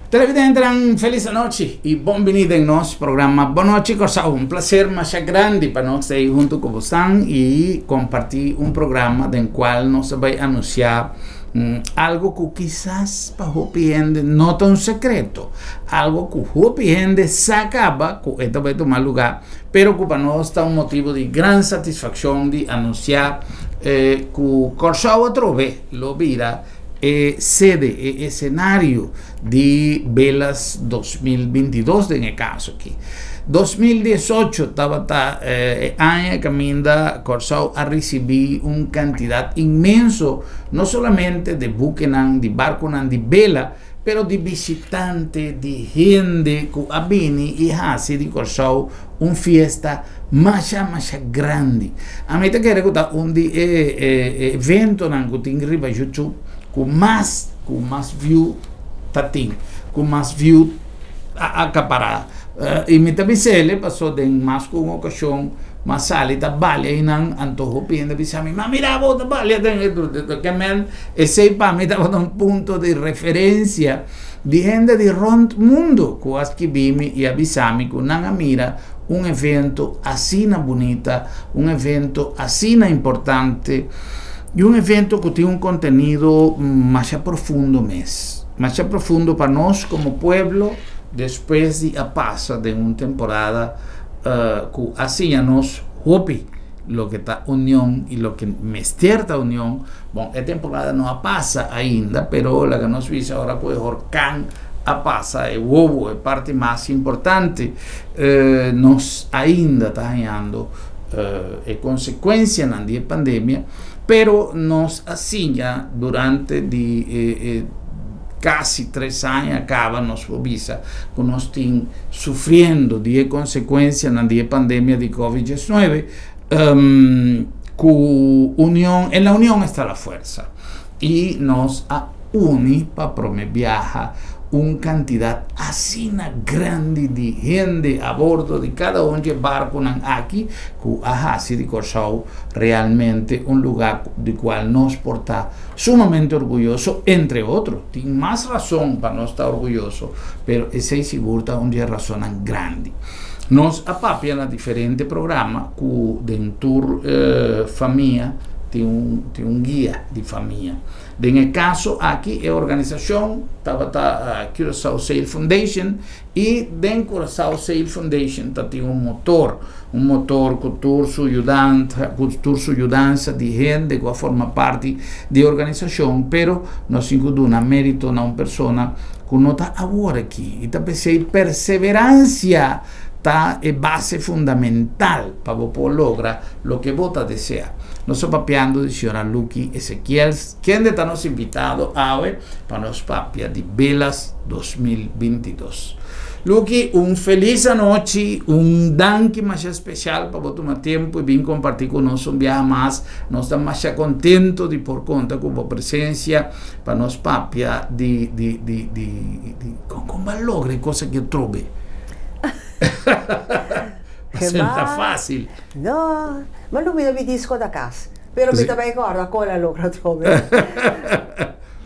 Televidente, feliz noite e bem-vindo em nosso programa. Boa noite, Corsao. Um prazer mais grande para nós estar junto com vocês e compartilhar programa no qual nós vamos anunciar algo que quizás para o gente não tão secreto, algo que o gente se acaba, que esto vai tomar lugar, pero que para nós está motivo de grande satisfação de anunciar que Corsao outra vez lo vira sede, escenario de Velas 2022 en el caso aquí. 2018 estaba año que Corsao a recibir una cantidad inmenso, no solamente de buques, de barcos, de vela, pero de visitantes, de gente que viene y hace de Corsao una fiesta más grande. A mí te quiero contar un evento que tengo arriba YouTube com mais view tatim, com mais view acaparada. E me também passou de mais com uma ocasião, mas sali da balha e não antojo piende bisami, mas mira vos da balha que men esse para mim estava um ponto de referência de gente de rond mundo, que as que vime e avisami que não mira evento assim bonita, evento assim importante. E evento que tem conteúdo mais profundo mais profundo para nós como pueblo, depois de a passa de uma temporada que assim a nós hopi lo que está união e lo que mestierta união. Bom, a temporada não a passa ainda, pero la que nós vimos agora com o Horcán a passa, é o ovo, é parte mais importante. Nós ainda está ganhando consequência na pandemia, pero nos asigna durante casi 3 años acaba nos visa que nos estén sufriendo de consecuencias na pandemia de COVID-19, en la unión está la fuerza y nos une para promover una cantidad así grande de gente a bordo de cada de barco aquí, que hace de Corsao realmente un lugar del cual nos porta sumamente orgulloso, entre otros. Tiene más razón para no estar orgulloso, pero ese es seguro una razón grande. Nos apapian a diferentes programas que de un tour familia tiene un guía de familia. En el caso aquí, la organización Curaçao Sail Foundation, y dentro de Curaçao Sail Foundation tiene un motor que toda su ayudanza de gente que forma parte de la organización, pero nos incluye mérito a una persona que no está ahora aquí. Y también perseverancia è base fundamental para poder lograr lo que vos desea. Nos papiando de señora Lucky Ezequiel, quien está nos invitado hoy para nos papia de Velas 2022. Lucky, un feliz noche, un danke más especial para tomar tiempo y bien compartir con nosotros un viaje más. Nos estamos más contentos de por conta con tu presencia para nos papia con valor, cosas que trove. Senta fácil. No, ma lui mi disco da casa, però mi também guarda qual è l'ora trove.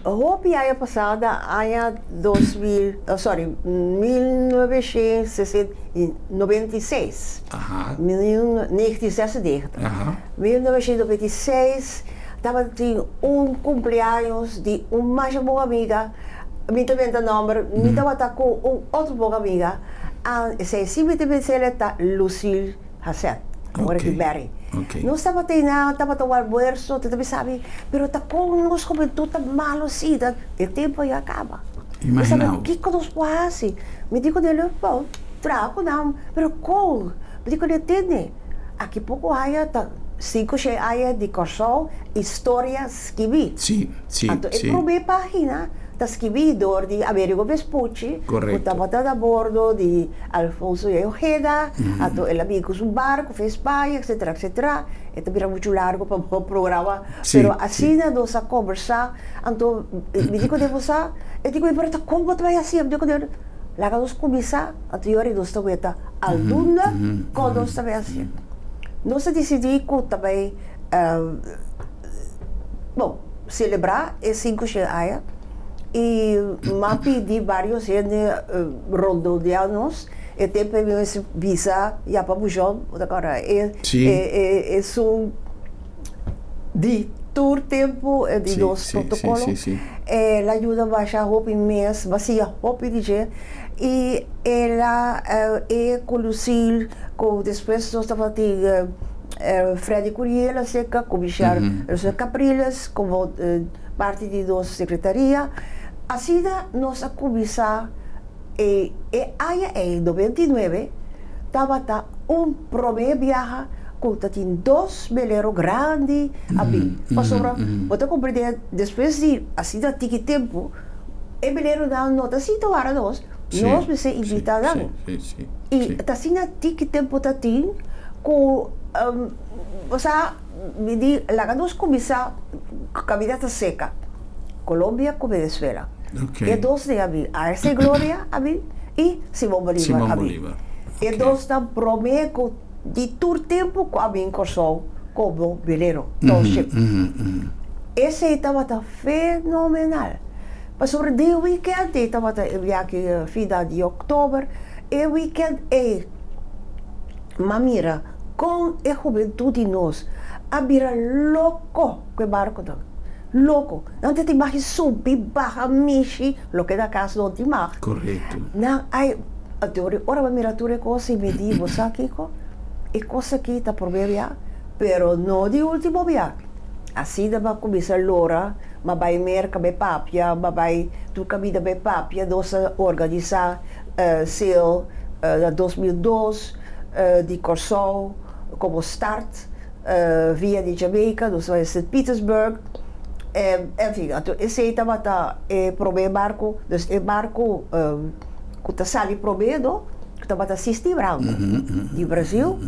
Hopi anno passato, anno 1996. 1996. 1996, estava tinha cumpleaños de uma mais boa amiga. Mi também tá nome, mi estava com outra boa amiga. Sei simplesmente ela Lucille Hassett, agora que Barry. Nós estava tendo um almoço, tu também sabe, pero tá com nós como tudo malo assim, o tempo já acaba. Imagina. O que nós fazemos? Me digo dele, bom, trago não, pero como? Me digo ele tem, aqui pouco há 5 anos de Corsao, história escrevi. Sim. Então, eu provei página. Escribidor de Amerigo Vespucci, que estava a bordo de Alfonso de Ojeda, ele amigo do barco, fez Espanha, etc. Então, era muito largo para o programa, mas assim nós a conversar. Então, me digo de você, eu digo, mas como vai assim? Eu digo, lá nós começamos, então eu nós estamos aluna, quando nós estamos assim. Nós decidimos também, bom, celebrar esses 5 anos. e mapi de vários rodoviários e tem esse visa e a papuchão agora é só de todo tempo de dois protocolos ela ajuda a baixar roupa em mês vazia roupa de e ela é conduzir com depois nós estamos Freddy Curiel seca cobichar os capriles como parte de nossa secretaria assim nós a cobiçar e aí em 99 estava primeiro viaje com dois veleros grandes ali para você compreender depois de assim da tempo o velero dá nota assim para nós me se invitaram e assim na tempo com você me diz lá nós começar caminhada seca Colômbia com Venezuela e dois de ali Arce Glória ali e Simão Bolívar e dois estão prometo de todo tempo com a minha incursão como veleiro esse estava fenomenal mas sobre o weekend estava aqui final de outubro e o weekend mamira com a juventude nós a virar louco com o barco louco não te imaginas subir baixar mexer lo que da casa não te imaginas correto não aí ora vai mirar tudo coisa e me diz você aqui e coisa que está por ver pero não de último viagem assim vai começar l'ora ma vai merca be papia ma vai tu camida be papia dosa organizar sale da 2002 de Corsol como start via de Jamaica dos St. Petersburg enfim esse estava prove barco dus e barco que está sali provedo que estava assistir branco de Brasil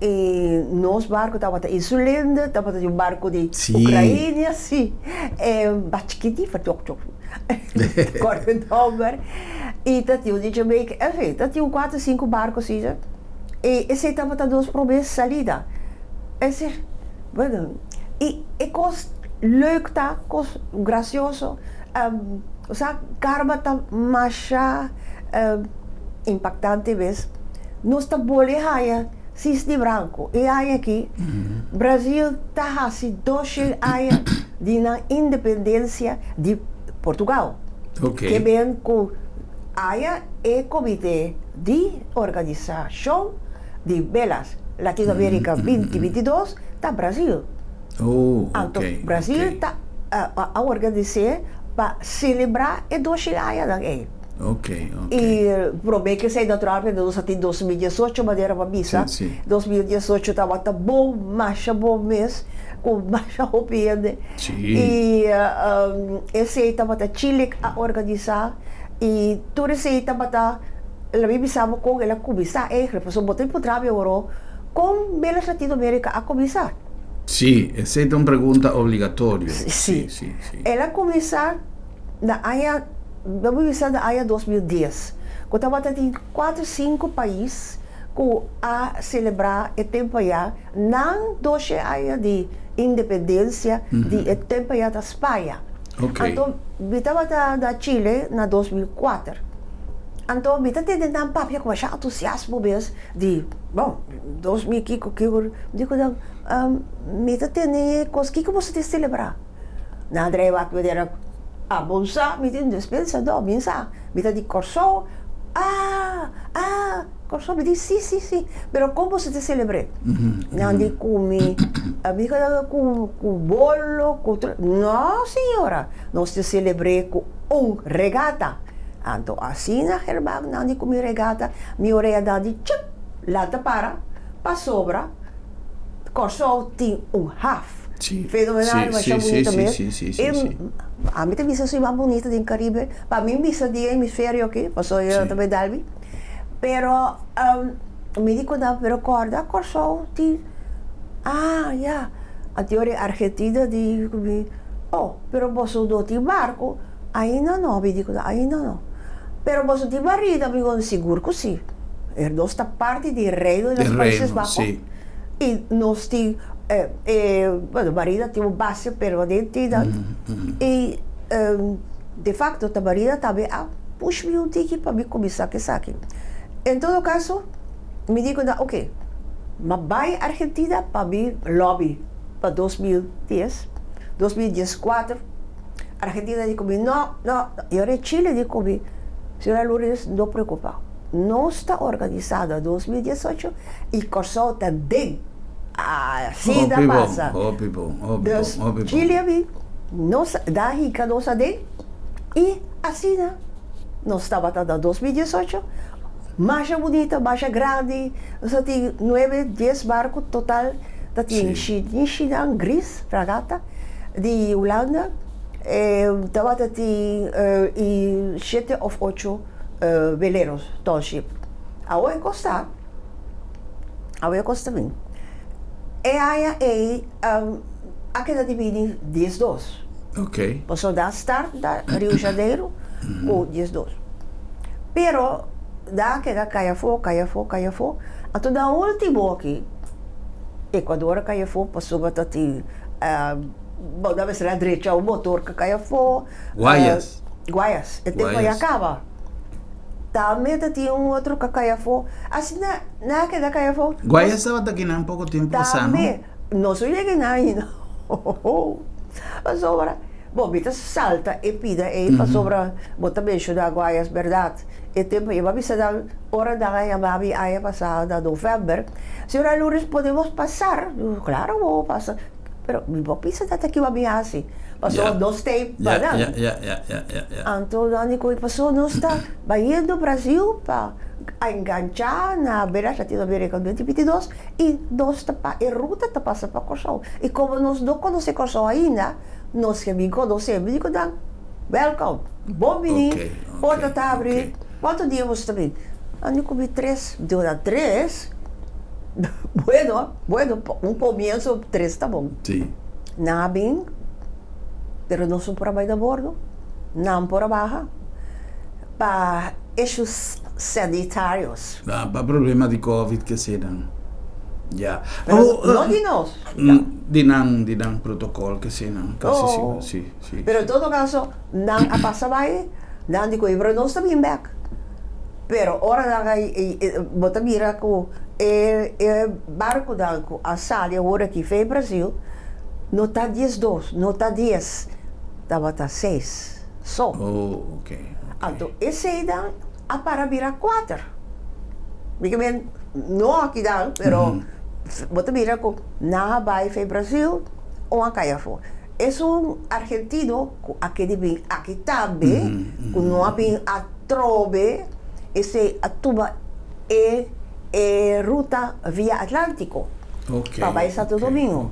e nos barco estava em Sulenda estava um barco de Ucrânia sim bastante fatocto Cordover e tinha de Jamaica enfim tinha 4 5 barcos assim e esse estava dois problemas salida esse bueno e coisa leuk tá coisa gracioso o sea karma tá macha impactante vez nós tá bole haia cisne branco e aí aqui Brasil tá assim 12 anos de na independência de Portugal que vem com AIA e comitê de organização de velas Latinoamérica 2022 tá Brasil então Brasil tá a organizar para celebrar e 12 anos daqui e promete que sei natural que nós até 2018 maneira para missa 2018 estava bom marcha bom mês com marcha ropiende e esse estava Chile a organizar e tudo esse estava lá bisamos com ela começar represou botar para trabalho com Belas Latinoamérica a começar sim essa é uma pergunta obrigatória sim ela começar na área vamos pensar da AIA 2010, quando estava em 4, 5 países que a celebrar o tempo já, não 12 anos de independência, de tempo já da Espanha. Então, eu estava da Chile na 2004. Então, eu estava tendo papel com bastante entusiasmo mesmo, de, bom, 2005, eu digo, eu estava tendo coisas que você tem que celebrar. Na André Vaca, bolsa, me tem despensa, não, pensa, me tem de Corsol, Corsol me diz, sim, mas como você te celebra? Não de comer, amiga com bolo, não, senhora, nós te celebrei com regata. Então, assim na Herbag, não de comer regata, minha orelha dá de tchup, lata para sobra, Corsol tem half. Fenomenal, mas é bonito mesmo. A mim também é mais bonita do Caribe. Para mim, visa de hemisfério aqui, passou eu também dalbi. Pero, me digo pero corda, Corsol, a teoria argentina de, pero você não tem barco, ainda não, me digo, ainda não. Pero você tem marido, amigo, seguro que sim. Nós está parte do reino dos Países Baixos. E nós temos bueno, marido tem uma base permanente e de facto, a Maria também puxa-me um tiki para me começar a saque. Em todo caso, me digo, ok, mas vai a Argentina para me lobby para 2010, 2014. Argentina dijo, no, y ahora Chile dijo, señora Lourdes, no preocupa, no está organizada 2018 y cosa también así da pasa. Chile no da rica no sabe y así no estaba hasta 2018, más bonita, más grande, o sea, tiene 9, 10 barcos total, China gris, fragata, de Holanda. Estaba y 7 of 8 veleros, tall ship. Ahora costa bem. Aquela divide 10-2. Ok. Passou da start da Rio de Janeiro com 10-2. Pero, da que caia fogo. Até da último aqui, Equador caia fogo, passou para bom, deve ser a direita, o motor que caia fogo. Guaias. E tempo aí acaba. Também tinha outro que caia fogo. Assim, na que caia fogo. Guaias estava daqui há pouco tempo passando. Também. Não sou ninguém ainda. Mas sobra. Bom, então salta e pida aí para sobra. Bom, também ajudar Guaias, verdade. E tempo aí, mas da hora da Babi aí passada, novembro. Senhora Lourdes, podemos passar? Claro, vou passar. Pero mi papisa está aqui a minha assim. Passou 2 tempos, né? Então, Danico, passou, não está indo do Brasil para enganchar na beira Latinoamérica 2022 e nós a ruta está passando para Corsol. E como nós não conhecemos Corsol ainda, nós que me conhecemos, digo, welcome, bom menino, porta está abrindo, quanto dia você também? Danico, 3, deu 3. Bueno, un comienzo 3 está bom. Sí. Nada bem, pero não são por baixo da bordo, não por baixo, para issues sanitários. Para problema de Covid que serão. Já. Não de nós. De não protocolo que serão. Sim. Pero em todo caso, não a passar vai, não digo, pero nós também back. Pero ora da bota mira com barco da a Sália agora que veio Brasil, não está 10-2, não está 10, estava 6 só. Oh, ok. Então esse aí dá a para virar 4. Porque não aqui dá, pero bota mira com na vai veio Brasil ou a caia fora. É argentino aquele bem aqui também, com não bem a trove. Esse atuba é ruta via Atlântico para Bahia Santo Domingo.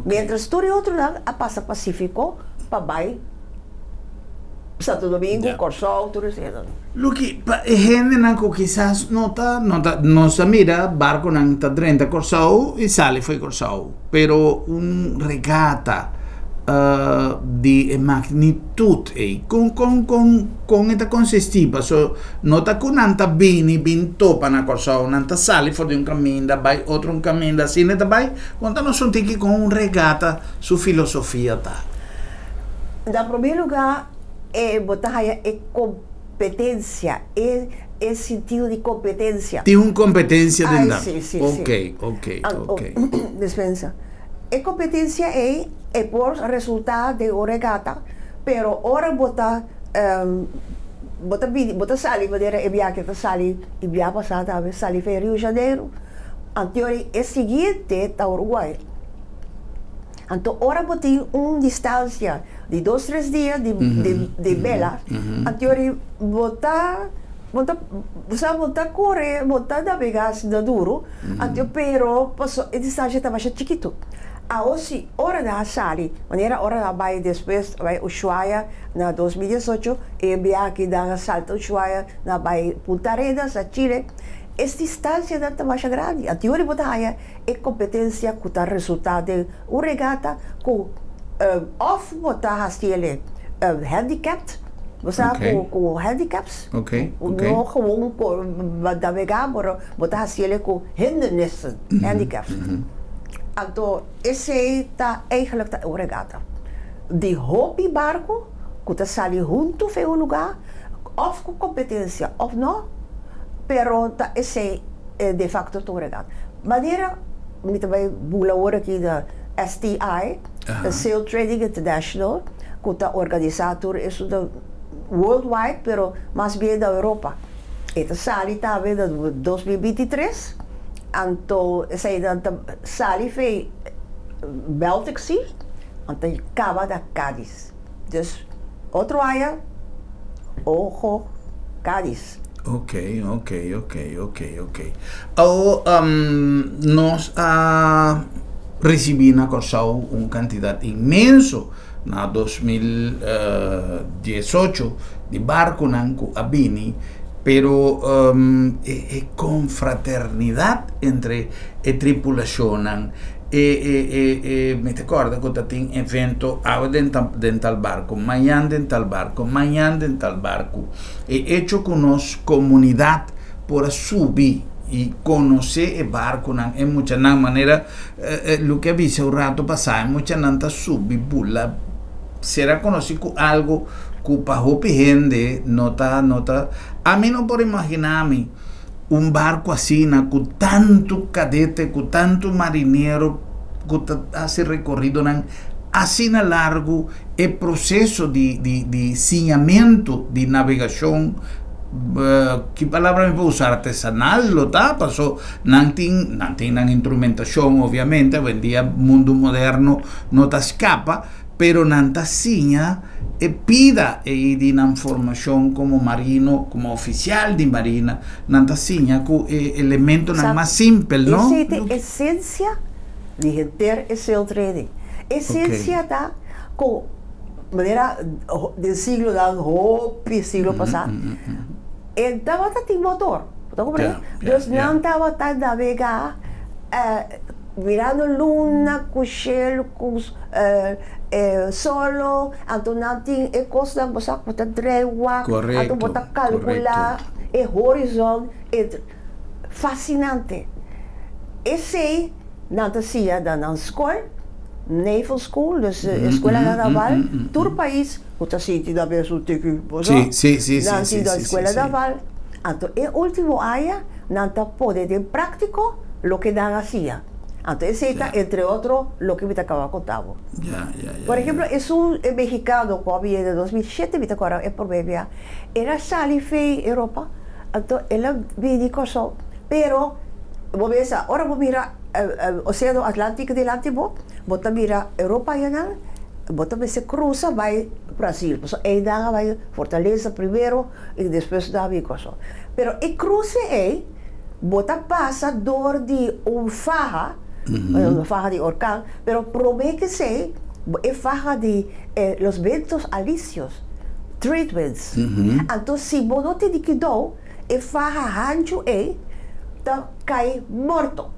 Mientras todo o outro lado a passa Pacífico para Bahia Santo Domingo, Corsol, tudo isso. Luki, gente nanco quizás não se mira barco não está 30 Corsol e sale foi Corsol, pero regata di magnitude con esta consistiva nota con nanta bin topa na corso nanta sali fuori un cammino da vai otro un cammino da sine da vai quando non sono tiki con un regata su filosofia ta da primeiro lugar botar é competência é sentido de competência tem uma competência dentro sim. ok dispensa competência é por resultado de uma regata, pero ora bota sali, maneira viagem que sali e viagem passada, sali foi Rio de Janeiro, anterior é seguinte tá Uruguai. Então ora botei distância de 2-3 dias de vela, anterior botar correr, botar navegar da duro, anterior pero passou a distância estava chiquito. A hoje, hora da sali, maneira hora da vai depois vai Ushuaia na 2018 e viagem da salto Ushuaia na vai Punta Arenas a Chile. Essa distância da tamanho grande. A teoria botar é competência que dá resultado de uma regata com off botar ele handicapped. Você com handicaps? Não gewoon navegar, mas botar ele com hindernissen, handicaps. Então, esse está eigenlijk de regata. Die hobbybarco, kuta sali junto fe un lugar, of com competência, of não, pero ta esse de facto toregat. Maneira, me também bula hora aqui da STI, Sail Trading International, kuta organizator isso da worldwide, pero mais bem da Europa. Esta sali também da 2023, anto essa da sali fe Baltic Sea, anto acaba da Cádiz. Dus outro área, ojo, Cádiz. Ok. Nós recebemos uma quantidade imensa na 2018 de barco nanco abini, pero é confraternidade entre a tripulação. Me ricordo che tinha evento dentro al barco, amanhã dentro al barco, e hecho con nos comunidad por subir e conhecer o barco é muita maneira lo que avisa o rato passar muita nanta subir bulla será conocido algo que para o gente nota a mim não pode imaginar-me barco assim, com tanto cadete, com tanto marinheiro, que hace recorrido assim largo, o processo de saneamento, de navegação, que palavra me vou usar, artesanal, passou, não tem instrumentação, obviamente, hoje em dia, mundo moderno, não escapa, pero nanta sinha e pida e di na informação como marino, como oficial de marina, nanta sinha com elemento mais simples, não? Essa é a essência de ter esse sail trading. Essência da com maneira do siglo da roupa, siglo passado. Então tem motor, tá compreendendo? Então não estava a navegar virando luna, com gelo, com solo, então não tem a costa, você pode trégua, então pode calcular o horizonte, é fascinante. Esse não se da na escola, Naval School, dus escola naval, todo o país, você sente da vez o que sim, da escola naval, então o último área não pode ter prático lo que dan hacía. Entonces, entre otros, lo que me acaba de contar. Por ejemplo, es un mexicano que había de 2007, me acuerdo, es por bebé, era salir en Europa, entonces él vino cosas, pero, ahora vos mira el Océano Atlántico delante, vos mira Europa y nada, vos se cruza, va a Brasil, pues ahí va a Fortaleza primero y después da cosas. Pero el cruce es, vos pasa door de faja, una faja de orcán, pero probé que sé, es faja de los vientos alisios, trade winds. Entonces, si vos no te liquidó, es faja ancho cae muerto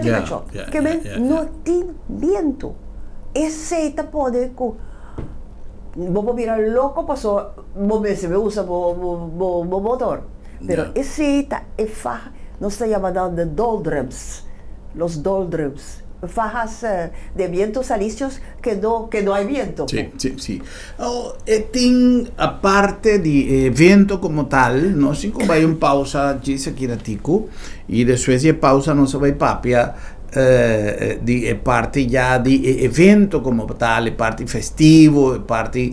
cacho, que no tiene viento. Ese te puede, vos mirar loco, pasó, vos se me usa motor. Pero ese es faja, no se llama de doldrums, los doldrums, fajas de vientos alisios que no hay viento. Sí. Aparte de viento como tal, no sé cómo hay una pausa dice aquí ratico y después de pausa no se va a papia di parte già di evento come tale, parte festivo, parte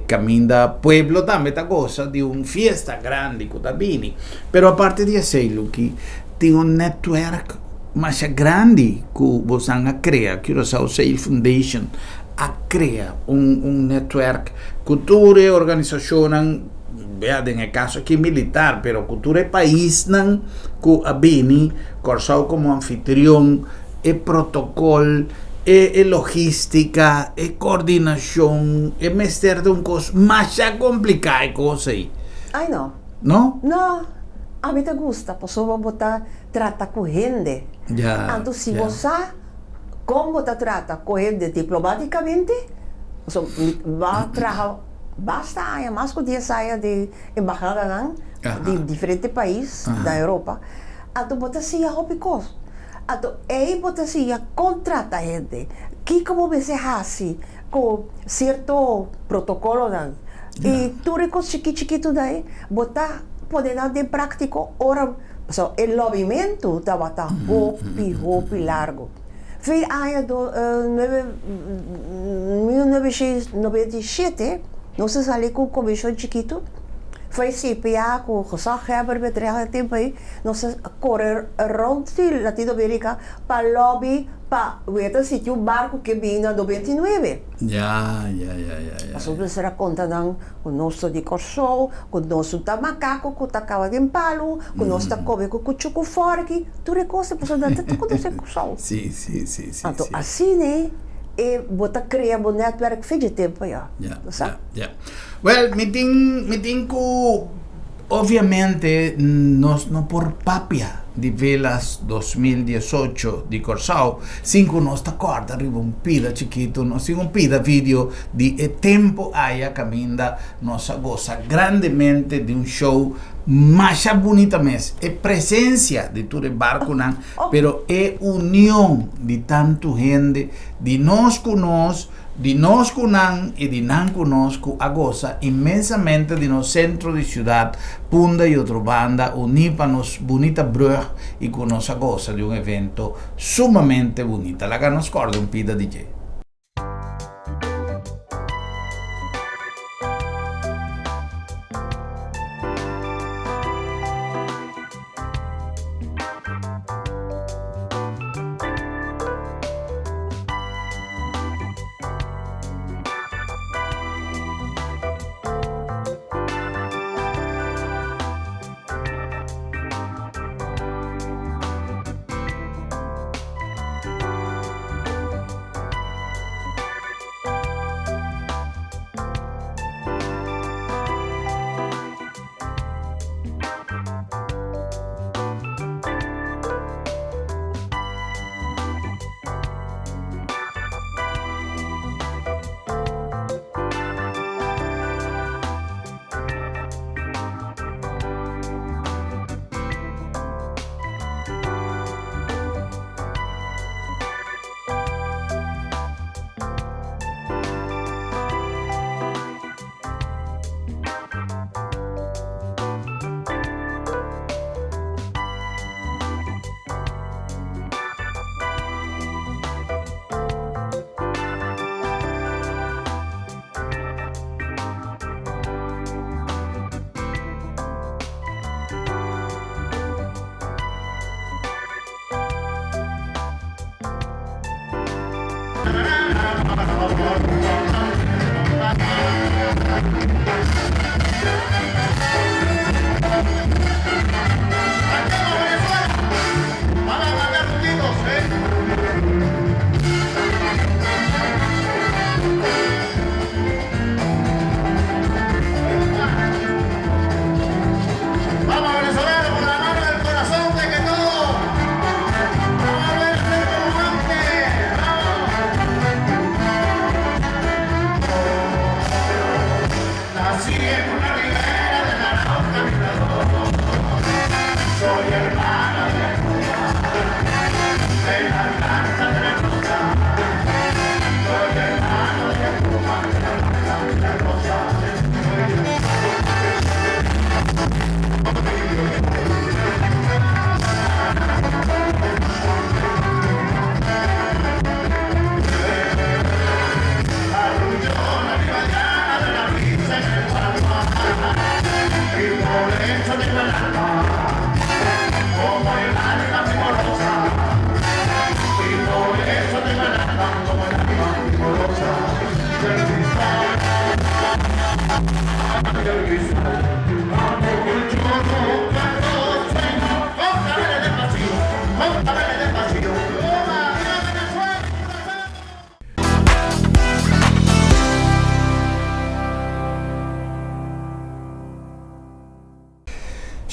camminda pueblo da metà cosa di un fiesta grande con tabini, però a parte di essere Lucky di un network ma grande che bisogna creare, che Curaçao Sail Foundation a crea un network culture organizzazione nel caso che militar, pero cultura país nan ku abini Curaçao como anfitrión e protocolo e logística e coordinación e mester de un cos más complicado cosa aí. Ai no. No? No, a mí te gusta, pues vos botar trata con gente. Entonces si vos sabes cómo te trata con gente diplomáticamente, va a trabajar. Basta há mais que 10 anos de embajada de diferentes países da Europa. Então, você se arrobicou. Ato, botasia contrata gente. Que como se hace con cierto protocolo dan. Y tú recos chiquito daí, botar poder de práctico ora, so, el movimiento estaba tan hopi largo. Foi año 1997, nós saímos com um comissão chiquito. Foi CPA com o gezagheber bedrijf het tempo aí, nós correr rond de Latino-América para lobby para ver se um barco que vinha do 29. Ja. Mas nós será conta não com nosso de Corsol, com nosso tamacaco, com tacava de palo, com nosso tacobe com cuchuco forte, tudo coisa para dar tudo com esse Corsol. Sim. Então assim né, e botar criar um network fez de tempo já. Ja. Well, me tengo obviamente no por papia di Velas 2018 di Corsau, cinco nostra corda arriva un pida chiquito, no sin un pida video di tempo aia caminda nossa goza grandemente di un show más bonita mes, è presencia di tutte barco pero è unión di tanto gente di nos di nos kunan y di nan conosco a goza inmensamente di nos centro di ciudad, Punda y otra banda unipanos bonita brug y con nos a goza di un evento sumamente bonita. La que nos corda un pida DJ.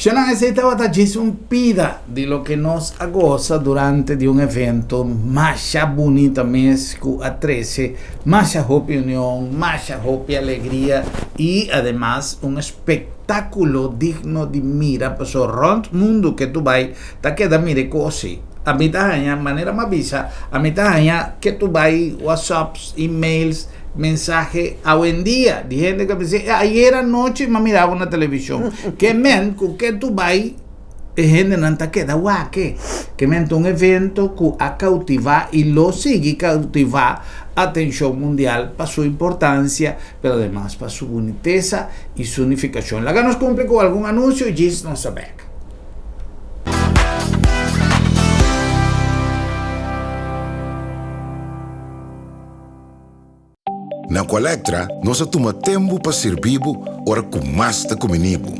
Yo no necesitaba darles un pida de lo que nos agoza durante de un evento más bonito mes a 13, más opinión, más alegría y además un espectáculo digno de mira, pues rond mundo que tú vas, te queda mire così. a mitad de manera más visa, a mitad de que tú vai WhatsApps, emails, mensaje a buen día, de gente que dice, ayer anoche me miraba una televisión, que men, que tú vai, gente não está queda que mente um evento que a cautivar e lo sigue cautivar a atenção mundial para sua importância, pero además para sua boniteza e sua unificação. Lá nos cumpre com algum anúncio e diz não saber. Na Colectra, nós tomamos tempo para servir ora com mais de comunibo.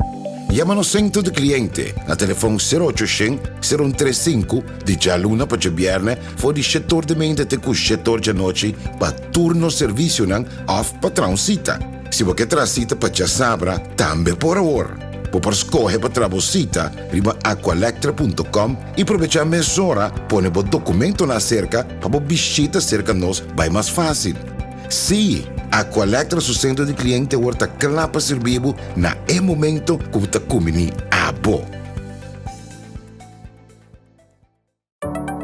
Llama no centro de cliente a telefone 0800-035 de dia luna para viernes for de setor de mente até o setor de noite para turno serviço não off para transita. Se você traz cita para já sabra, também por hora. Por escolher para trabalhar riba aqualectra.com e aproveitar a mesura, põe o documento na cerca para visita cerca nós vai mais fácil. Sim, a Colectra su centro de cliente worta clapa servibo na momento que você comini a bo.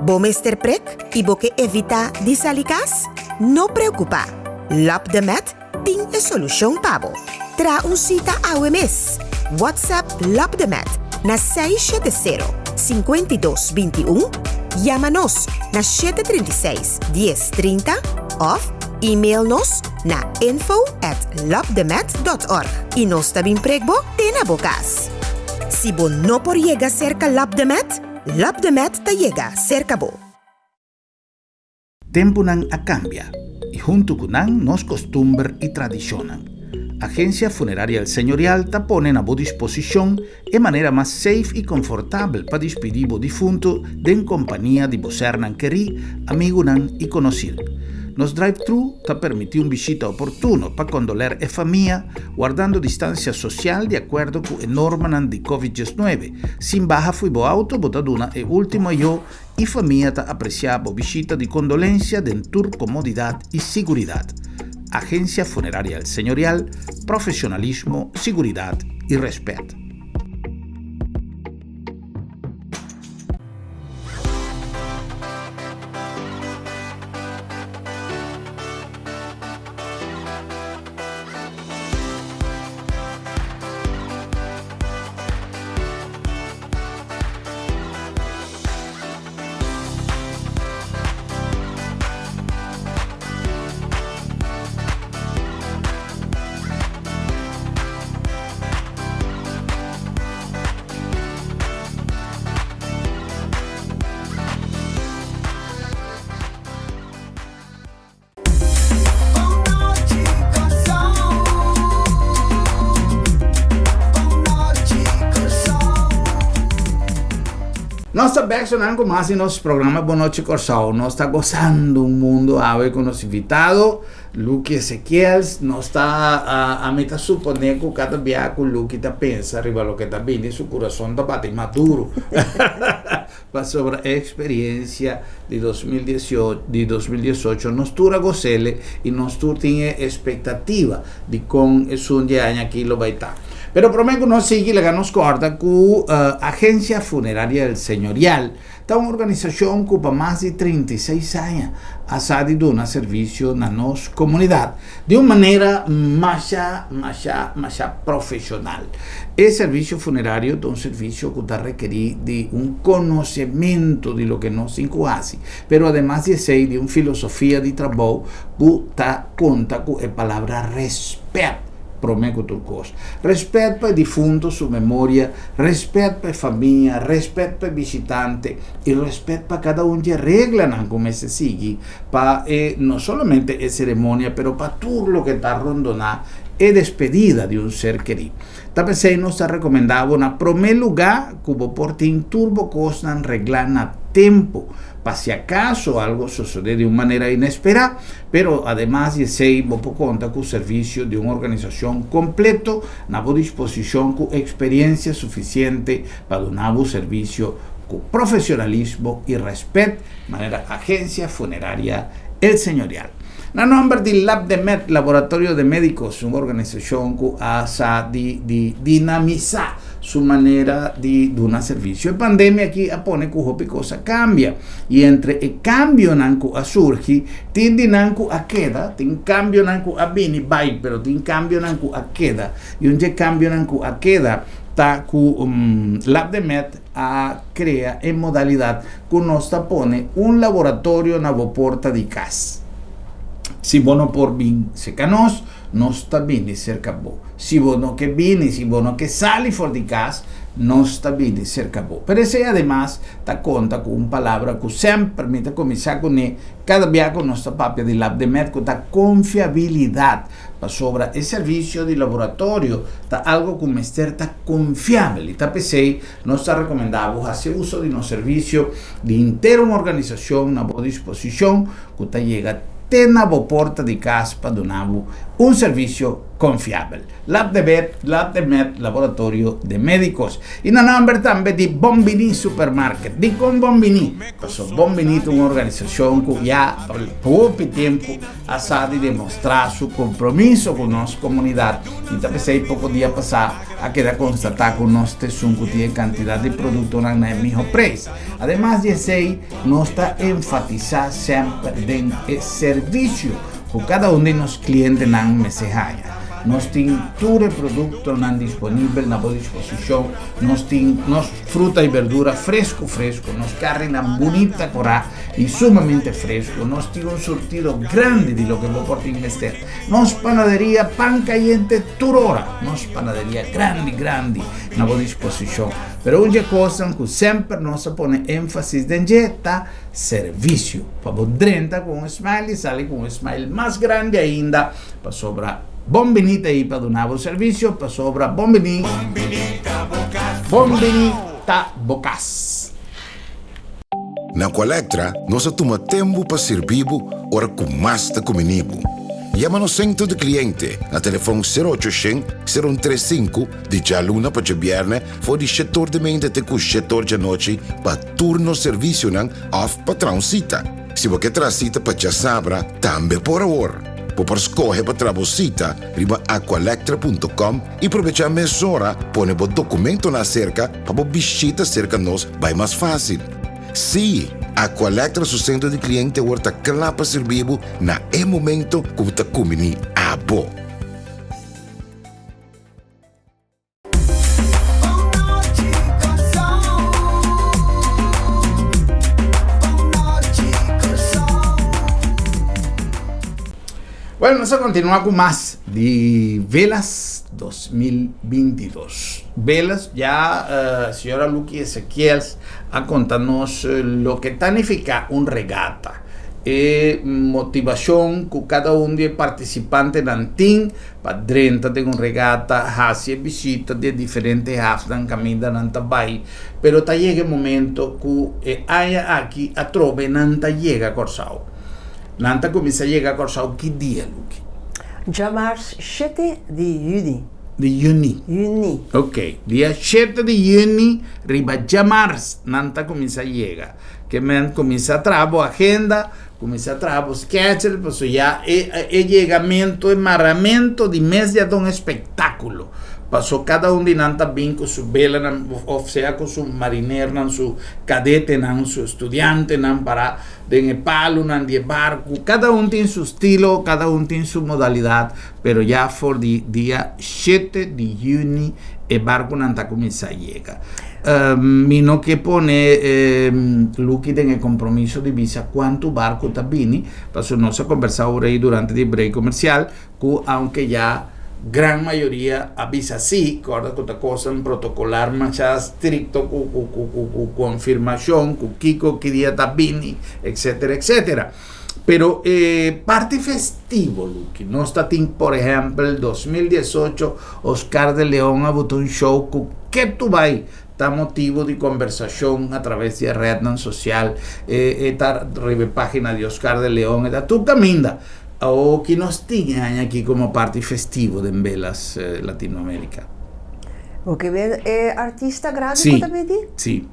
Bo Mr. Prek e bo que evita disalicas? No preocupa. Lap de Met tem a solução pabo. Tra cita AWMS. WhatsApp Lap de Met na 670-5221. Llama-nos na 736-1030 of e-mail-nos na info@lapdemet.org e nós também pregbo tena bocas. Se bo no por llega cerca Lapdemet ta llega cerca bo. Tempo nan a cambia e junto con nan nos costumbre e tradicionan. Agencia Funeraria El Señorial ta pone na bo disposición e manera más safe e confortable para despedir bo difunto en compañía de voser nan queri, amigo nan e conocido. Nos drive-thru te permite visita opportuno para condoler e famiglia guardando distancia social de acuerdo con la norma di COVID-19. Sin baja fui bo auto, botaduna e último yo y familia te apreciaba visita de condolencia dentro comodidad y seguridad. Agencia Funeraria El Señorial, profesionalismo, seguridad y respeto. Nós estamos sonando mais em nosso programa Boa Noite Corsão. Nós estamos gozando um mundo ave com nosso invitado, Luque Ezequiel. Nós está a meta suponer que cada dia que o Luque está pensa arriba lo que está vindo e seu coração está batendo maduro para sobre a experiência de 2018. Nós tura gozele e nós tinha expectativa de com esse ano aqui lo vai estar. Pero prometo no sigue la nos corta que Agencia Funeraria El Señorial è un'organizzazione che per más de 36 anni ha dato un servizio na nostra comunità di una maniera más professional. Il servizio funerario è un servizio che requiere di un conocimiento di lo che nos incuasi, però además di essere di una filosofia di lavoro che conta con la parola rispetto. Prometo turcos. Respeto per defunto su memoria, respeto per famiglia, respeto per visitante e respeto per cada uno che reglano come se sigui, para non solamente la cerimonia, però per tutto lo che sta rondonà e despedida di un ser querido. También se nos ha recomendado en primer lugar que porte in turbo costan reglan a tiempo, para si acaso algo sucede de una manera inesperada, pero además de ser poco conta con servicio de una organización completo, na disposición con experiencia suficiente para dar un servicio con profesionalismo y respeto, manera Agencia Funeraria El Señorial. A nombre del Lab de Met, Laboratorio de Médicos, una organización que hace de dinamizar su manera di un servizio. La pandemia qui appone che cosa cambia, e entre il cambio nanku a surgi, tindi nanku a queda, tin cambio nanku a bini, bai, però tin cambio nanku a queda, e un cambio nanku a queda, ta cu l'Abdemet a crea in modalità che nostra pone un laboratorio na porta di casa. Si bono por bin se canos, non sta bene cerca bo. Si bono che bini, si bono che sali fuori di casa, non sta bene cerca bo. Per eso además ta conta con un palabra que sempre permite cominciare con cada via con nostra papia di l'Abdemet con ta confiabilidad pa sopra il servizio di laboratorio, ta algo come certa confiabile. Ta pesei nostra recomendavo hacer uso di un servizio di intera un'organizzazione a buona disposizione che ta llega tena bo porta di casa pa donavu un servizio confiabile. L'Abdemet Laboratorio de Médicos. In a number también di Bombini Supermarket. Di con Bombini. Paso Bombini è un'organizzazione che ya por poco tempo ha stati dimostrare su compromesso con la nostra comunità. E da poco dia passato a quedar constatado con nostre suncutie cantità di prodotti nel mismo prezzo. Además di sei, nostra enfatizar sempre den servizio que cada uno de los clientes nan mesejaya. Nos tinture productos nan disponível na boa disposição, nos fruta e verdura fresco, nos carne nan bonita corá e sumamente fresco, nos tiene un surtido grande de lo que vos porta investir, nos panadería pan caliente turora, nos panadería grande na boa disposição. Pero una cosa que sempre nos pone énfasis en jeta servicio, para vos drenta con un smile, sale con un smile más grande ainda, para sobra bombinita y para donar servicio, para sobra bombinita bocas. Na Colectra, nós toma tempo para servir ora com mais da comunibo. Llama no centro de cliente a telefone 0800-035 di già luna per viernes for di settor de mente te cu settor de noche pa turno servizio nan off patrão cita. Se você traz cita pa já sabra, também por hora. Por escolher para trazer riba aqualectra.com e aproveitar a mesura, põe o documento na cerca para visita cerca nós vai mais fácil. Sim, Aqualectra su centro di cliente orta clapa servibo na e momento que está comini a bo. Bueno, vamos a continuar con más de Velas 2022. Velas, ya señora Lucky Ezequiel a contarnos lo que significa un regata. Motivación que cada uno de participantes nantin para dentro de un regata hace visita de diferentes haftan camina nanta bai, pero ta llega el momento que haya aquí a trove nanta llega corsao. Nanta comincia a llegar a Corsao, ¿qué día, Lucky? Ya marzo 7 de junio. De junio. Ok, día 7 de junio, riba ya marzo, Nanta comincia a llegar. Que me comincia a traer agenda, comincia a traer sketches, pues ya el llegamiento, el marramento de mes de un espectáculo. Pasó cada uno de nanta bien con su vela, o sea, con su marinero, su cadete, su estudiante, para de palo, de barco. Cada uno tiene su estilo, cada uno tiene su modalidad, pero ya por día 7 de junio el barco nanta comienza a llegar. Mino que pone Lucky en el compromiso de visa cuánto barco está vini, pasó no se ha conversado ahora durante el break comercial, que aunque ya gran mayoría avisa sí, corda con cosa en protocolar más estricto, confirmación, Kiko que día está vini, etcétera, etcétera. Pero parte festivo, Lucky, no está por ejemplo, el 2018 Oscar de León ha botado un show que tú vas motivo de conversación a través de red social, esta página de Oscar de León, esta tu caminda. O que nos tiene aquí como parte festivo de Velas Latinoamérica. O que ve artista grande sí, también? Sí.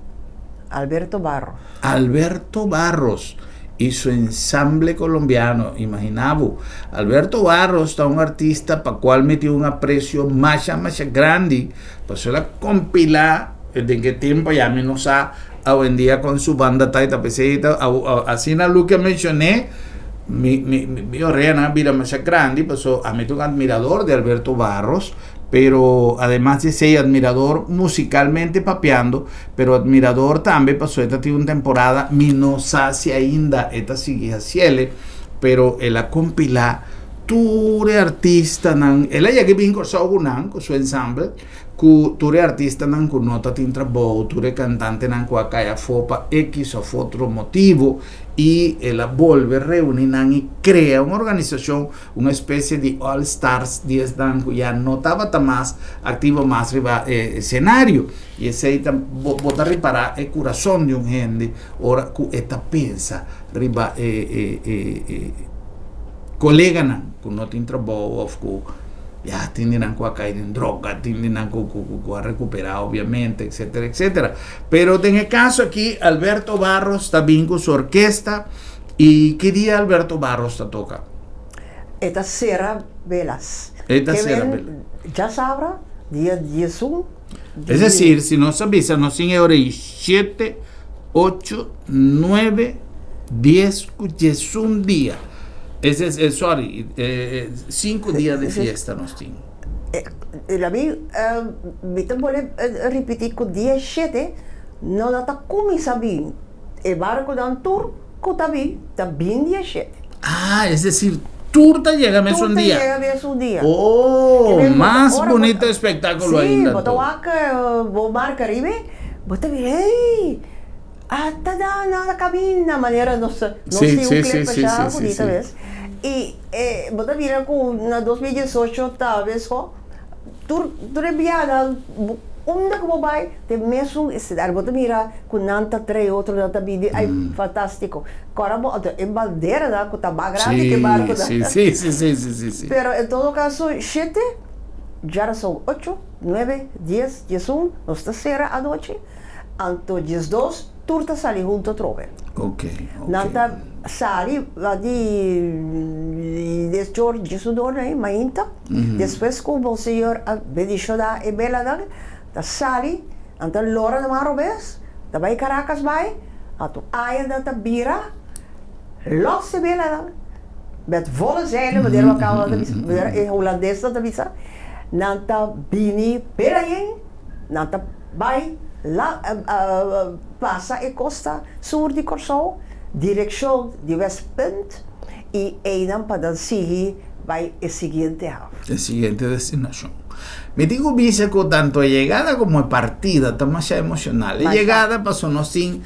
Alberto Barros. Alberto Barros. y su ensamble colombiano. Imaginaba, Alberto Barros está un artista para cual metió un aprecio más grande, pasó la compila de qué tiempo ya menos hoy en día con su banda Taita Peseta, así en lo que mencioné, mi orena vida más grande, pasó a meter un admirador de Alberto Barros, pero además de ser admirador musicalmente papeando, pero admirador también pasó esta una temporada, mi no sé si ainda esta sigue haciendo, pero él ha compilado ture artista ella ya que viene con su ensamble, ture artista con nota tintra bow, ture cantante con acá fopa X o otro motivo, y él vuelve a reunir y crea una organización, una especie de All Stars 10 que ya no estaba tan más activo más arriba escenario, y ese bota para el corazón de un gente, ahora esta piensa arriba colega con no tintra bow ya tienen que caer en droga, tienen que recuperar obviamente, etcétera, etcétera. Pero en el caso aquí, Alberto Barros está bien con su orquesta. ¿Y qué día Alberto Barros te toca? Esta será velas. Ya sabrá, día 10. Es decir, si no sabes, no sin hora 7, 8, 9, 10, es un día. Sorry, 5 días de fiesta nos tiene. La me vuole repetir con 17, no da come sabin. El barco dan tour, también 17. Es decir, turta llega mes un día. Oh, más bonito espectáculo ahí. Sí, vos marca arriba, vos te diré, hasta la cabina, manera no sé un clip ya bonita vez. Y vos te diré con una 2018 tal vez, tú enviada onda como vai te mesmo estudar vos te mira con nanta 3 outro nanta vídeo é fantástico agora em bandeira da com tá grande que barco sí. Pero en todo caso 7 já são 8 9 10 11 nós está será a noite anto 12 turta sali junto trove nanta sali lá de George Jesus né mainta depois com o senhor bendicionar e bela da sali anta lora na marobes da vai Caracas vai ato aia da tabira losse bela met volle zeilen met er elkaar in Hollandes dat bisa nanta bini perayen nanta vai la passa e costa sur di Corso direção de West Point e einam para seguir vai a seguinte destinación. Me digo que tanto llegada como partida está más emocional. La llegada pasó no sin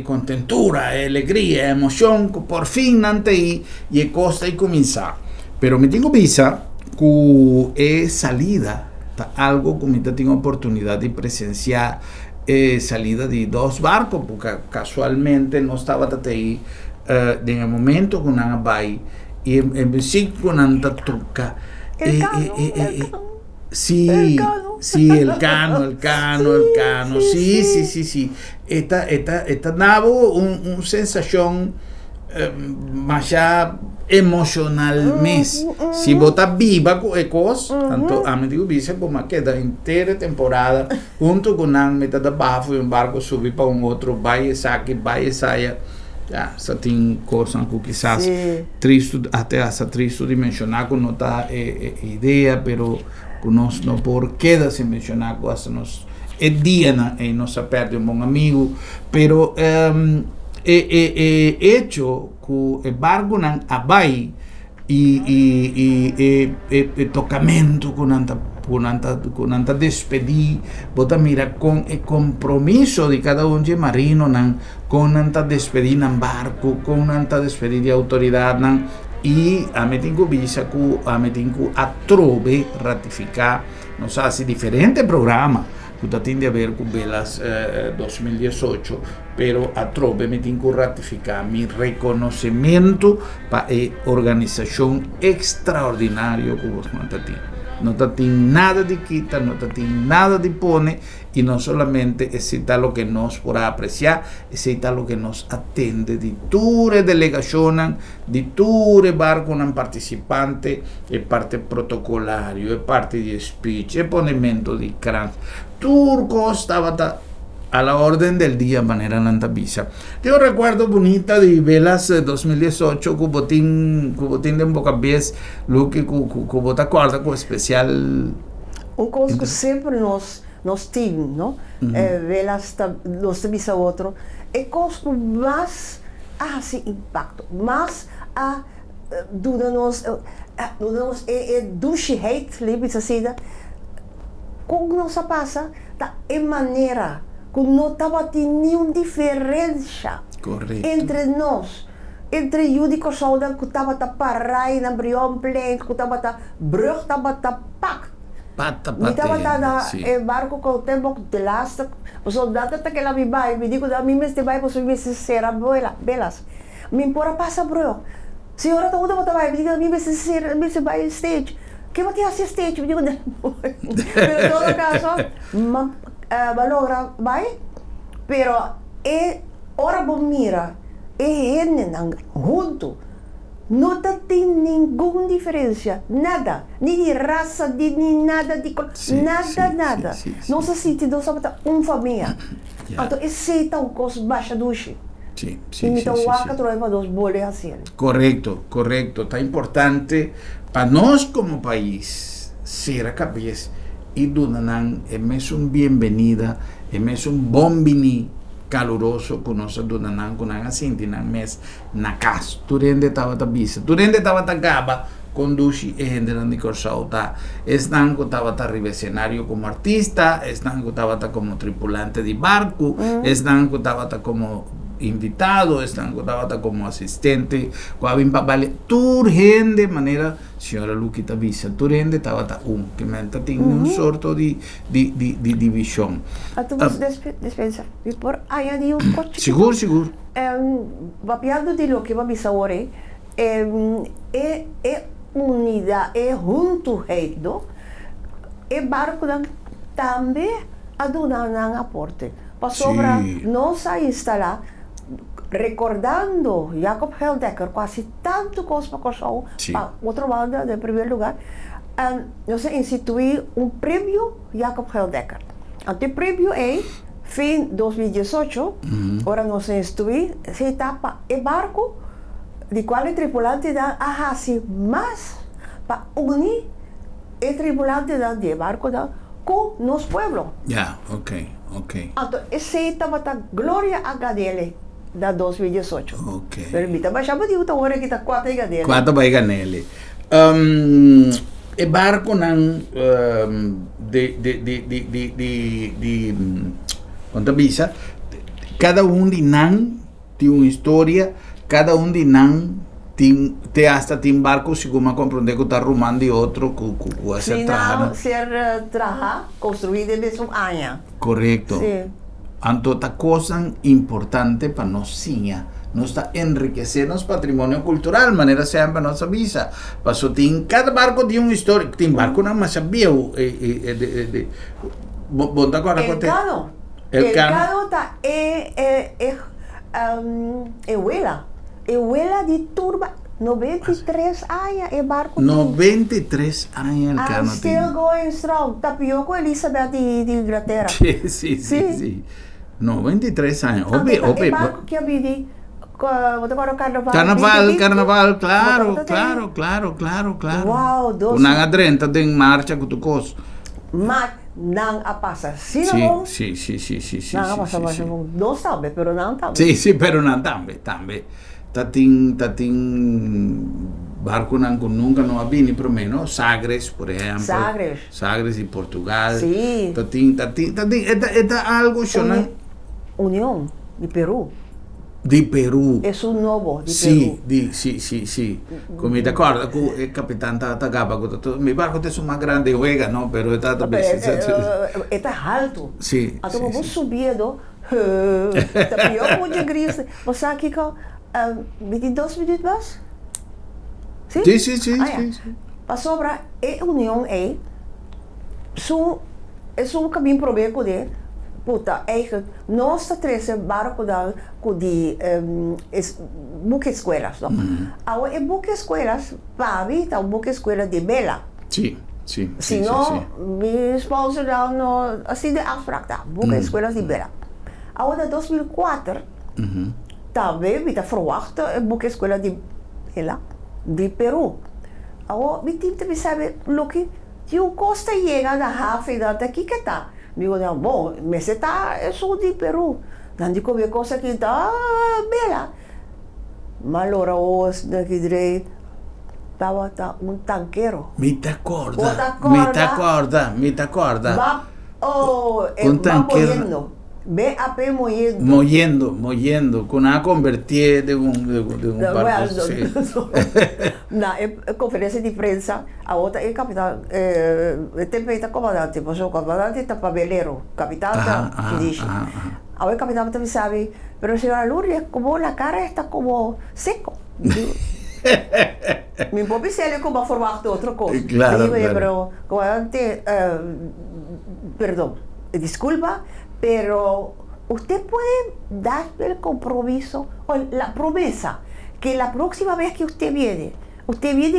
contentura, alegría, emoción, por fin ante y costa y comenzar. Pero me digo visa que salida algo como tengo oportunidad de presenciar salida de 2 barcos porque casualmente no estaba ahí en el momento con una bay y en sí con una toca sí, el cano, sí. Esta nabo una sensación más emocional mes. Si vota viva con ecos, tanto a mí digo dice como queda entera temporada junto con una meta de bafo y un barco subir para un otro, vaya saya. Ya, essa tem coisa que quizás triste, até essa triste de mencionar que não está ideia, pero que nós não por queda se mencionar que essa nos dia e nós perde um bom amigo, pero hecho que o barco não abai e tocamento com anta despedir, bota mira com o compromisso de cada de marino com anta despedir nan barco, com anta despedir de autoridade e a metinco visa que a metinco a trove ratificar, não sei se diferente programa que tem a ver com Velas 2018, pero a trove metinco ratificar mi reconocimiento para a organização extraordinária que vos mandaste. no tem nada de quita, no tem nada de pone, y no solamente está lo que nos podrá apreciar, está lo que nos atende de ture delegacionan, de ture barco nan participante, e parte protocolario, e parte di speech, e ponimento di crans, turco stava a la orden del día manera nantabisa. Yo recuerdo bonita de Velas 2018 cubotín de Bocabies, lo que cubota acorda com especial. Um coisa que sempre nós temos, não? Velas nós temos a outro. É coisa mais assim impacto, mais a dura-nos duschheit, libes assim, como nos passa, da maneira que não estava tendo nenhuma diferença entre nós, entre eu e o soldado que estava a parar na Brion Plain, que estava a brug, estava a pack. Me estava a dar barco com o tempo de lasta, o soldado está que lá me vai, me digo, da mim este vai, posso me ser a belas. Me importa passa brug. Senhora, está onde você vai? Me diga, me se vai stage. Que vai ter esse stage? Me digo, não. Pero em todo caso, valora vai, pero ora bom mira, gente junto, não tem nenhuma diferença, nada, nem de raça, nem nada de nada. Nossa sítio, nós somos uma família. Então, esse é um coisa baixa do chi. Então, o arca trova dos boles assim. Correto. Tá importante para nós como país ser a cabeça. Y Dunanan es un bienvenida, es un bombini caluroso con nosotros Dunanan con una cintina mes nakas turende tabata bisa turende tabata gaba conduci e gente di corsauta están con tabata arriba escenario como artista, están con tabata como tripulante de barco, están con tabata como invitado, están con tabata como asistente, cuavin papale turgen de manera signora Luquita Visa, turgen de tabata que me tiene un sorto di división. A tu despensa, por allá di un coche. Seguro. Vapiando di lo que va a bisa ora, unidade, juntoheid, no? E barco também a donar um aporte. Para sobra, nós a instalar, recordando Jacob Heldecker, quase tanto coisa para corsão, para outra banda, em primeiro lugar, nós instituí prêmio Jacob Heldecker. O prêmio é, fim de 2018, agora nós instituí, se etapa e barco, de qual o tripulante dá a mais para unir o tripulante de barco com nosso povo. Ok. Então, esse estava a Glória HDL da 2018. Ok. Permita, mas já me digo, agora que está 4 HDL. 4 HDL. E barco não quanto bisa, cada de nan tem uma história, cada de nan te hasta tem barco se como compreender que está rumando de outro com essa traja. Ser traja construída desde um ano. Correto. Então, a coisa importante para nós sim, nós está enriquecer nosso patrimônio cultural, maneira sempre para nossa visa. Passou tem cada barco tem uma história, tem barco não mas sabia bom tá agora com El Cano tá Euela de turba, 93 anos é barco. 93 anos el Cano. Still going strong. Tapioco Elizabeth de Inglaterra. Sim. 93 anos. O barco que havia Carnaval, claro. Uau, Una 30 tem marcha com tu coisa. Mas não a passa. Sim. Não a passa, mas não sabe, pero não também. Sim, pero não também. Tatin barco que nunca não havia por menos Sagres, por exemplo. Sagres de Portugal. Sim. Tatin é algo chama União de Peru. De Peru. É um novo de Peru. Sim. Como me acordo que o capitão estava meu barco tem uma grande huega, não, pero está alto. Sim. Então vou subir tapioco de gris. Você aqui com 22 minutos mais? Sim. Para sobra, a união é Es un caminho probeco de puta, eigenlijk, nós trece barco dan com de book escolas, no? Agora, em book escolas, pavi, tá book escola de bela. Sim, sim. Senão, minha esposa não, assim de afspraak, tá? Book escolas de bela. Agora, 2004, também, me tá verwachten, een boek escola de bela, de Peru. Agora, me tinha que saber, Lucky, que o Costa chega na Rafa e data aqui que tá. Digo, não, bom, mas você tá, eu sou de Peru. Não digo, minha coisa aqui tá bela. Mas ora, hoje, daqui direito, estava tanqueiro. Me te acorda. Va, un tanquero. BAP moyendo. Moyendo, con una convertida de un barco. Na conferência de prensa, a outra é capitão, também está comandante, mas o comandante está paveleiro, capitão está, que diz. Ahora el capitán también sabe, pero señora Lourdes, como la cara está como seco. Mi papi se le como formato de otra cosa. Claro, digo, claro. Pero, comandante, perdón, disculpa, pero usted puede dar el compromiso o la promesa que la próxima vez que usted viene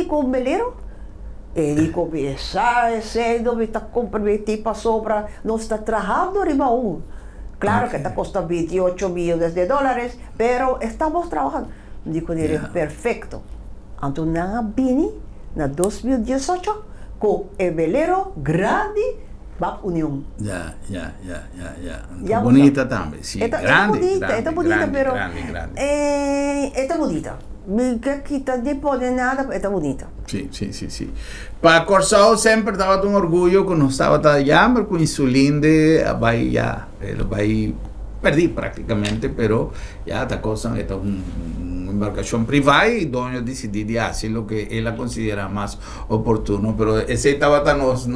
con un velero. E dico, sendo me está comprometido para sobra, no está trabajando arriba aún. Claro que está costando 28 millones de dólares, pero estamos trabajando. Digo, perfecto. Entonces, vine en 2018 con el velero grande va Unión. Ya. Bonita también, sí. Grande, bonita, pero grande. Está bonita. Me quita de poder nada, está bonita. Sí. Para Corsao sempre estava um orgulho que não estava allá, mas com insulinde vai já, vai perdi praticamente, pero ya esta cosa es una embarcación privada y doña decidió de hacer lo que ella considera más oportuno, pero ese estaba nos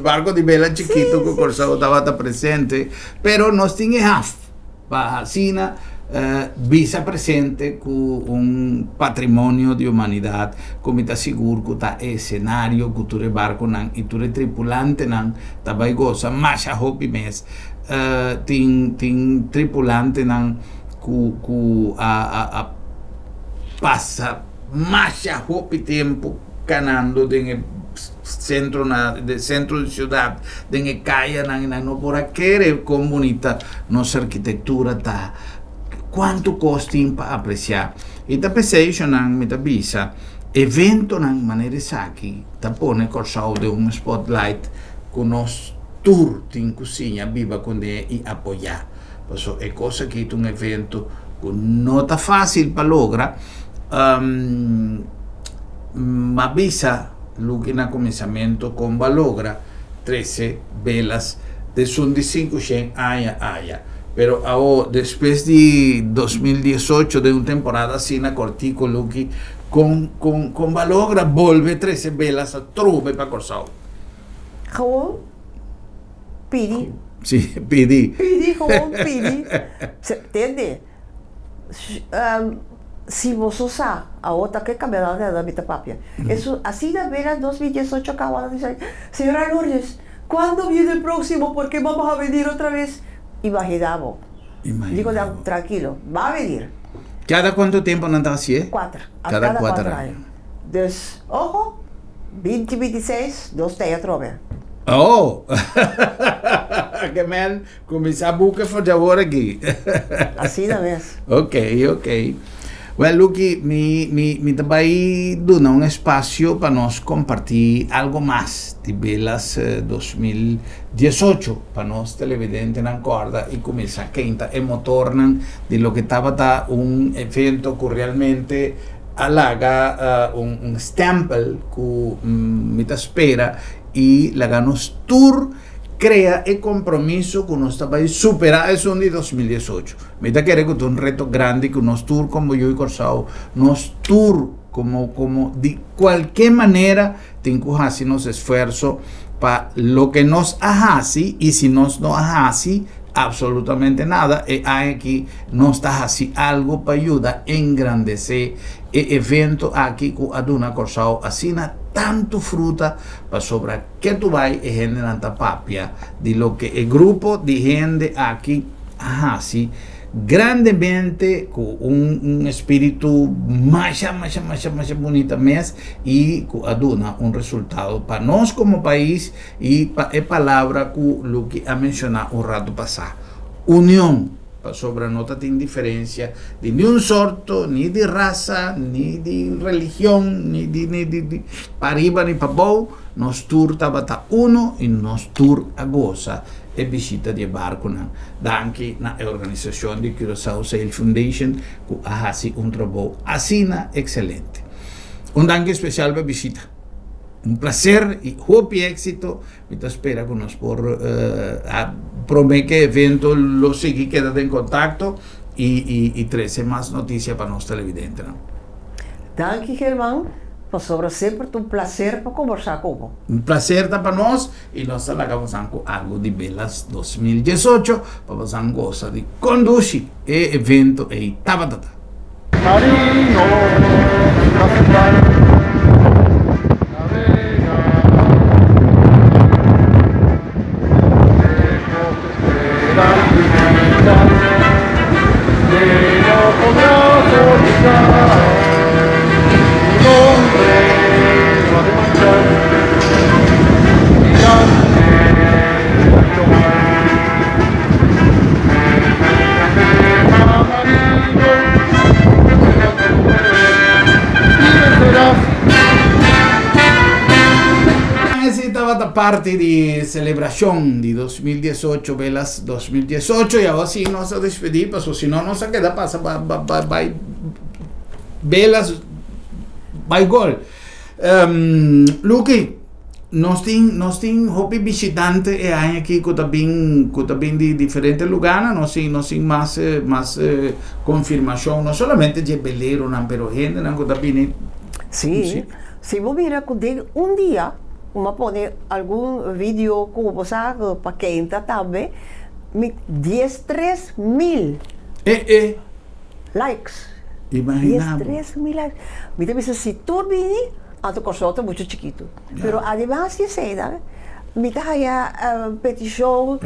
barcos de vela chiquito que Corsao estaba presente, pero nos tiene half para Sina. Visa presente con un patrimonio de humanidad, come está seguro que está escenario, que tu barco y tu tripulante nan tabai goza, mas a hopi mes, tin tripulante nan ku a passa mas a hopi tempo canando de centro de ciudad, de calle nan no por aquere comunità, nostra architettura ta quanto costi para apreciar. E da pensation nang metabisa evento nang manere saki tapone Corsao de un spotlight con nos tour in cucina viva con de y apoyar. Pues è cosa che un evento non è facile per logra, ma bisa lugina cominciamento con valogra 13 velas de son de 500 aya. Pero ahora, después de 2018, de una temporada así, na cortico, Lucky, con Valogra, vuelve 13 velas a trube para Corsao. Gewoon pidi. Sí, pidi. Gewoon pidi. Entende? Si vos usas a otra que cambiará de la mitad papia. Eso, así de veras 2018 acababa de decir, señora Lourdes, ¿cuándo viene el próximo? Porque vamos a venir otra vez. Imaginamos. Digo, tranquilo, va a venir. ¿Cada cuánto tiempo no está así? 4. Cada 4 años. Dus, ojo, 2026, 2 teatro. Oh! Que man, começar a buscar for agora aqui. Assim da vez. Ok. Well, Lucky, me também dá um espaço para nós compartilhar algo mais de Velas 2018 para nós televidentes na corda e começar a quinta e motornan de lo que estava evento que realmente alaga un stempel que me espera e laga nos tour crea el compromiso que nos va a superar eso en 2018. Me da que es un reto grande que nos tour como yo y Corsao, nos tour como de cualquier manera tengo que hacer nos esfuerzo para lo que nos hace y si nos no hace absolutamente nada y hay que nos está haciendo algo para ayudar a engrandecer el evento aquí con Aduna Corsao así tanto fruta para sobre que tu vai e gente nanta papia de lo que el grupo de gente aquí sí grandemente con un espíritu más bonito mes y aduna un resultado para nos como país y palabra que lo que ha mencionado un rato pasado, unión. Sobre no tiene diferencia de ni un sorto, ni de raza, ni de religión, ni de para arriba ni para abajo. Nos tur tabata uno y nos tur a goza e visita de barco anche na organización de Curaçao Sail Foundation que hace un trabajo asina excelente. Un danke especial para visita. Un placer y hope y éxito. Me te espera con nos por promete que evento lo sigue, quédate en contacto y 13 más noticias para los televidentes. ¿No? Danke, Germán. Pues sobre siempre un placer para conversar con vos. Un placer para nos y nos acabamos con algo de Belas 2018 para pasar goza de conducir el evento e tabatata. Parte de celebración de 2018, Belas 2018, y ahora sí nos despedimos, o si no nos queda pasa by Belas by gol. Luque, nos tienen hobby visitante e hay aquí que también de diferentes lugares, no sin más confirmación, no solamente de velero, pero gente, que también. Sí, si vos miras que un día uma poner algum vídeo como você para quem está também, 13.000 likes. Imagina. 13.000 likes. Me dice, se tu vini, a tu corso é muito chiquito. Pero además de isso, me dá a petição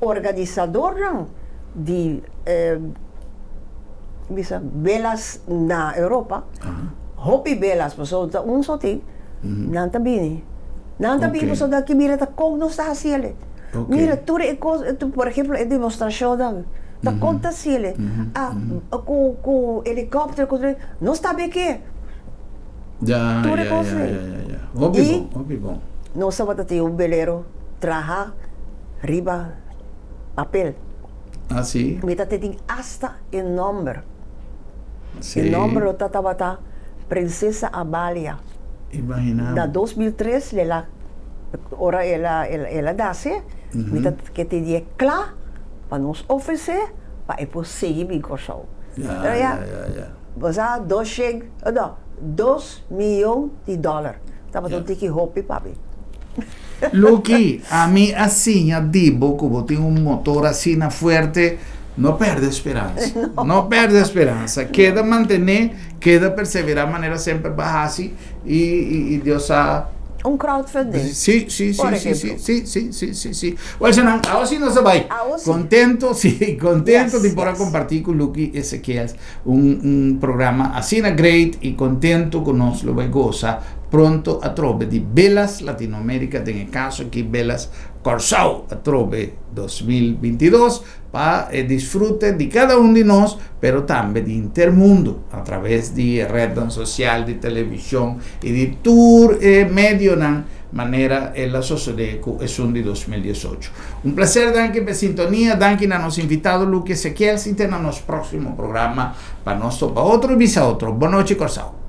organizador de Belas na Europa. Hopi Belas, pessoal, um só tem. Nanta bini. Nanta bini po da que mira ta kong no sa siele. Mira tu por ejemplo é demonstração da conta siele. Com helicóptero não está bem que. Já. Óbvio bom. Nós sabemos que um veleiro traja riba papel. Ah, sim. Mita tem hasta o nome. Sí. O nome lo tatabata Princesa Amalia. Imaginamos. Da 2003, ela nasce, que tinha claro para nos oferecer para possível em Curaçao. Mas há 2 milhões de dólares. Estava tudo que roupa para mim. Luque, a mim assim, a digo, como tem motor assim na fuerte, não perde esperança. Não perde esperança. Queda manter, queda perseverar de maneira sempre baixa e Deus a um crowdfunding. Sí. Well, Sanan, ahora sí no se va. Contento de poder compartir con Luque Ezequiel un programa así na great y contento con nos lo goza pronto a trove di Belas Latinoamérica, en el caso aquí Belas Curaçao a trove 2022 para disfrute de cada uno de nos, pero también de intermundo a través de red social, de televisión y de tour medio manera en la Sosodeco es un de 2018. Un placer, danke per sintonía, danke a nos invitado Luque Ezequiel, si tenemos próximo programa para nosotros, para otro y visa otro. Buenas noches, Curaçao.